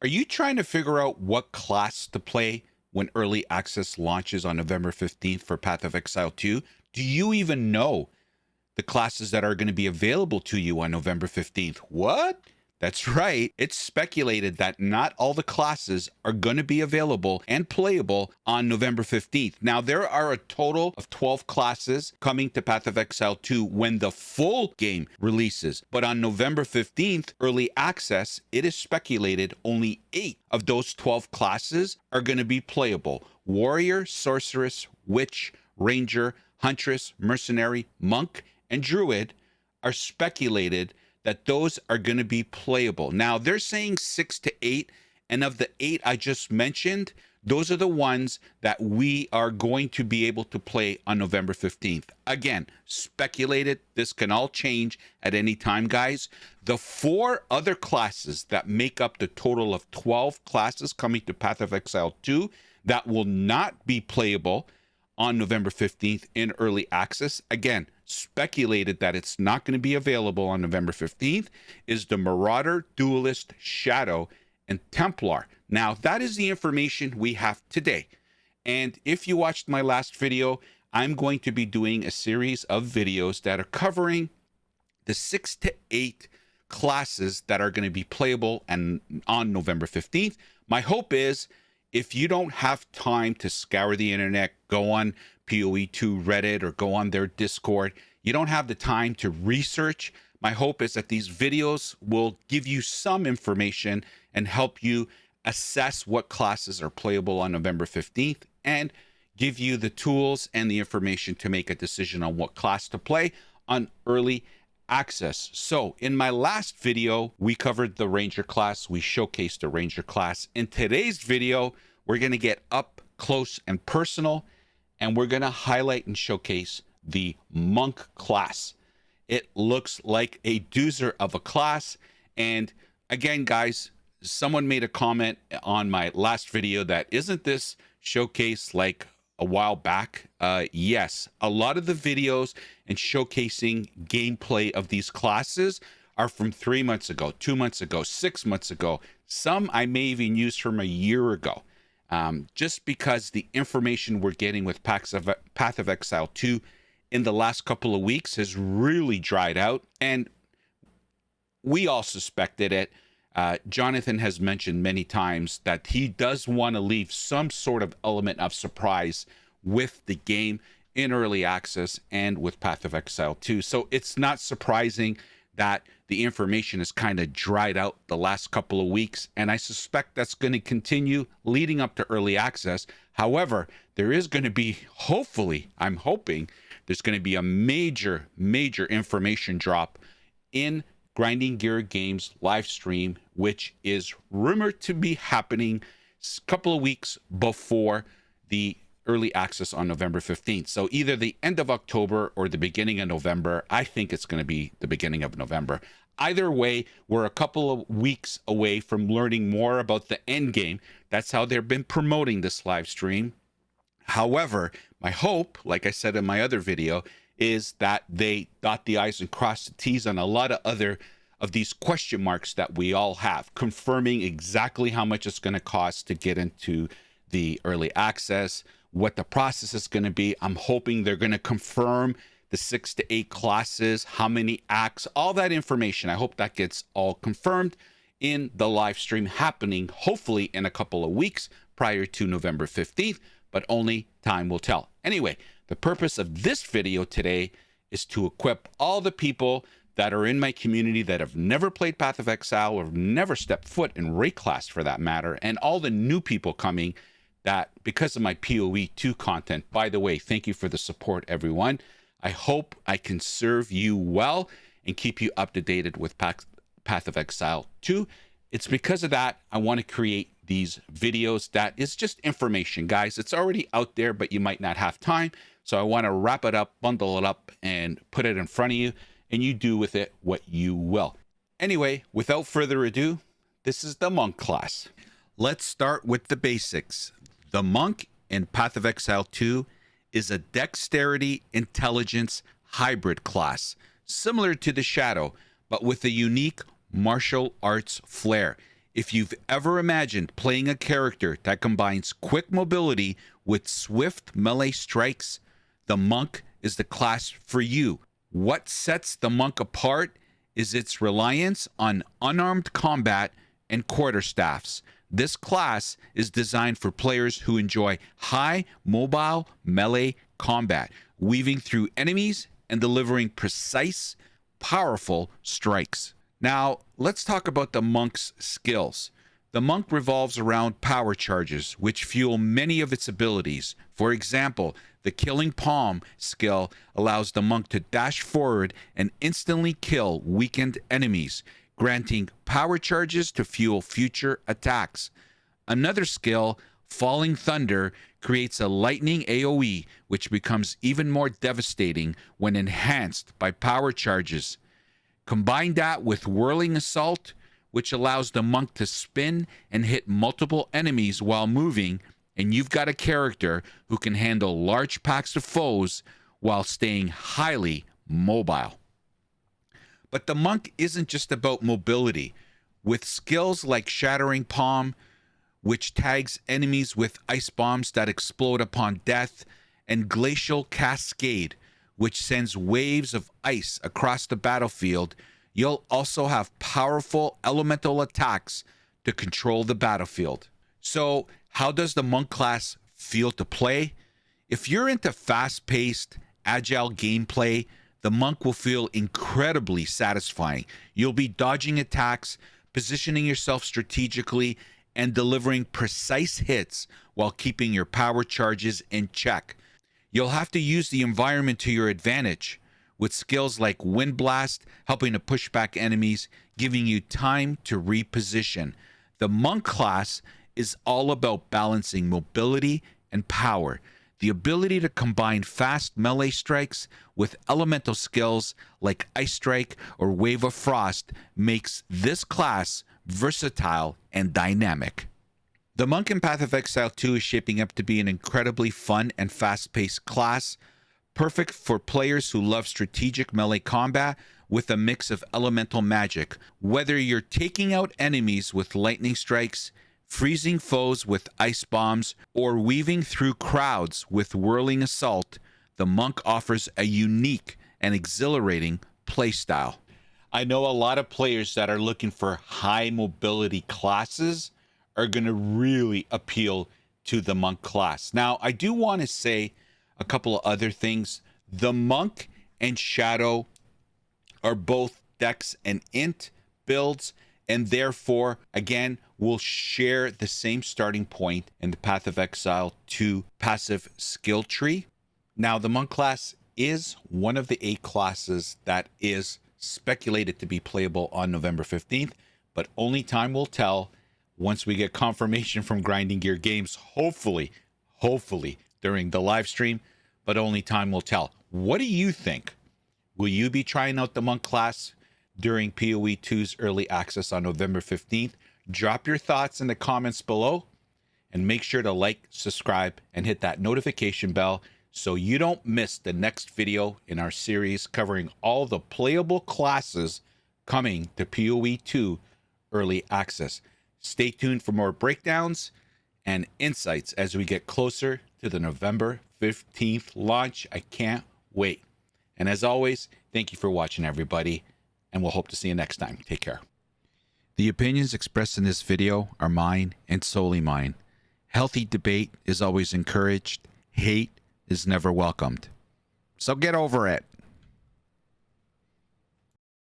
Are you trying to figure out what class to play when early access launches on November 15th for Path of Exile 2? Do you even know the classes that are going to be available to you on November 15th? What? That's right. It's speculated that not all the classes are going to be available and playable on November 15th. Now, there are a total of 12 classes coming to Path of Exile 2 when the full game releases. But on November 15th, early access, it is speculated only 8 of those 12 classes are going to be playable. Warrior, Sorceress, Witch, Ranger, Huntress, Mercenary, Monk, and Druid are speculated that those are going to be playable. Now, they're saying 6 to 8, and of the 8 I just mentioned, those are the ones that we are going to be able to play on November 15th. Again, speculated. This can all change at any time, guys. The 4 other classes that make up the total of 12 classes coming to Path of Exile 2 that will not be playable on November 15th in early access, again, speculated that it's not going to be available on November 15th, is the Marauder, Duelist, Shadow, and Templar. Now, that is the information we have today. And if you watched my last video, I'm going to be doing a series of videos that are covering the 6 to 8 classes that are going to be playable and on November 15th. My hope is, if you don't have time to scour the internet, go on PoE2 Reddit or go on their Discord, you don't have the time to research, my hope is that these videos will give you some information and help you assess what classes are playable on November 15th and give you the tools and the information to make a decision on what class to play on early access. So in my last video, we covered the Ranger class. We showcased the Ranger class. In today's video, we're going to get up close and personal, and we're going to highlight and showcase the Monk class. It looks like a doozer of a class. And again, guys, someone made a comment on my last video that, isn't this showcase like a while back? Yes, a lot of the videos and showcasing gameplay of these classes are from 3 months ago, 2 months ago, 6 months ago. Some I may even use from a year ago. Just because the information we're getting with Path of Exile 2 in the last couple of weeks has really dried out, and we all suspected it. Jonathan has mentioned many times that he does want to leave some sort of element of surprise with the game in early access and with Path of Exile 2. So it's not surprising that the information has kind of dried out the last couple of weeks, and I suspect that's going to continue leading up to early access. However, there is going to be, hopefully, I'm hoping, there's going to be a major information drop in Grinding Gear Games live stream, which is rumored to be happening a couple of weeks before the early access on November 15th. So either the end of October or the beginning of November. I think it's going to be the beginning of November. Either way, we're a couple of weeks away from learning more about the end game. That's how they've been promoting this live stream. However, my hope, like I said in my other video, is that they dot the I's and cross the T's on a lot of other of these question marks that we all have, confirming exactly how much it's going to cost to get into the early access, what the process is going to be. I'm hoping they're going to confirm the 6 to 8 classes, how many acts, all that information. I hope that gets all confirmed in the live stream happening, hopefully in a couple of weeks prior to November 15th, but only time will tell. Anyway, the purpose of this video today is to equip all the people that are in my community that have never played Path of Exile or never stepped foot in Raid class for that matter, and all the new people coming that, because of my PoE 2 content, by the way, thank you for the support, everyone. I hope I can serve you well and keep you up to date with Path of Exile 2. It's because of that I want to create these videos that is just information, guys. It's already out there, but you might not have time. So I want to wrap it up, bundle it up, and put it in front of you, and you do with it what you will. Anyway, without further ado, this is the Monk class. Let's start with the basics. The Monk in Path of Exile 2 is a dexterity intelligence hybrid class, similar to the Shadow, but with a unique martial arts flair. If you've ever imagined playing a character that combines quick mobility with swift melee strikes, the Monk is the class for you. What sets the Monk apart is its reliance on unarmed combat and quarterstaffs. This class is designed for players who enjoy high mobile melee combat, weaving through enemies and delivering precise, powerful strikes. Now, let's talk about the Monk's skills. The Monk revolves around power charges, which fuel many of its abilities. For example, the Killing Palm skill allows the Monk to dash forward and instantly kill weakened enemies, granting power charges to fuel future attacks. Another skill, Falling Thunder, creates a lightning AoE, which becomes even more devastating when enhanced by power charges. Combine that with Whirling Assault, which allows the Monk to spin and hit multiple enemies while moving, and you've got a character who can handle large packs of foes while staying highly mobile. But the Monk isn't just about mobility. With skills like Shattering Palm, which tags enemies with ice bombs that explode upon death, and Glacial Cascade, which sends waves of ice across the battlefield, you'll also have powerful elemental attacks to control the battlefield. So, how does the Monk class feel to play? If you're into fast-paced, agile gameplay, the Monk will feel incredibly satisfying. You'll be dodging attacks, positioning yourself strategically, and delivering precise hits while keeping your power charges in check. You'll have to use the environment to your advantage, with skills like Wind Blast helping to push back enemies, giving you time to reposition. The Monk class is all about balancing mobility and power. The ability to combine fast melee strikes with elemental skills like Ice Strike or Wave of Frost makes this class versatile and dynamic. The Monk in Path of Exile 2 is shaping up to be an incredibly fun and fast-paced class, perfect for players who love strategic melee combat with a mix of elemental magic. Whether you're taking out enemies with lightning strikes, freezing foes with ice bombs, or weaving through crowds with Whirling Assault, the Monk offers a unique and exhilarating playstyle. I know a lot of players that are looking for high mobility classes are going to really appeal to the Monk class. Now, I do want to say a couple of other things. The Monk and Shadow are both Dex and Int builds, and therefore, again, will share the same starting point in the Path of Exile 2 passive skill tree. Now, the Monk class is one of the 8 classes that is speculated to be playable on November 15th, but only time will tell once we get confirmation from Grinding Gear Games, hopefully during the live stream, but only time will tell. What do you think? Will you be trying out the Monk class during PoE 2's early access on November 15th? Drop your thoughts in the comments below, and make sure to like, subscribe, and hit that notification bell so you don't miss the next video in our series covering all the playable classes coming to PoE 2 early access. Stay tuned for more breakdowns and insights as we get closer to the November 15th launch. I can't wait. And as always, thank you for watching, everybody, and we'll hope to see you next time. Take care. The opinions expressed in this video are mine and solely mine. Healthy debate is always encouraged. Hate is never welcomed. So get over it.